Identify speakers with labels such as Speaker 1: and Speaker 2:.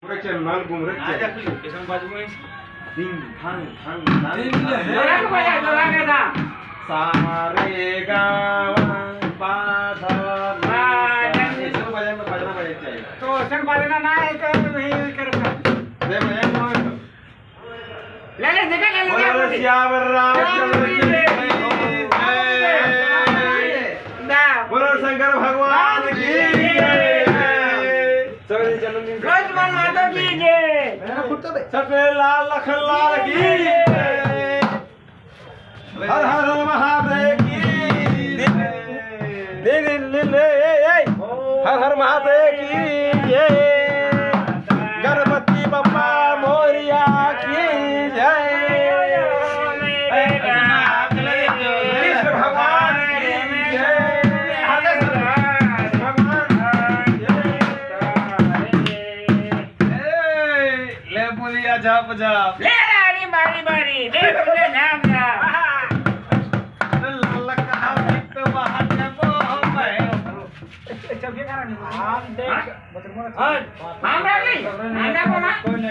Speaker 1: Receh nal gum receh.
Speaker 2: ada kulit kesan baju main
Speaker 1: Ding thang thang
Speaker 2: orang tu banyak orang ada
Speaker 1: sa re ga ma pa dha ma इसको बजाना चाहिए
Speaker 2: तो सन बजाना ना है तो वही करना
Speaker 1: दे बजाए कौन
Speaker 2: ले देखा ले
Speaker 1: बोलो श्यावर रामचंद्र की
Speaker 2: ना
Speaker 1: बोलो शंकर भगवान की सभी जन्मदिन
Speaker 2: रोजमान माता की जय
Speaker 1: सबके लाल लखन लाल की हर हर महादेव की हर हर महादेव की जय गणपति बप्पा मोरिया की जय कृष्ण भगवान की जय ले बोलिया जाप जाप
Speaker 2: ले रानी बारी बारी ले तुझे नाम ना
Speaker 1: लाल कहा भक्त बाहर जबो मैं
Speaker 2: हम देख हम रख ली हम रखो ना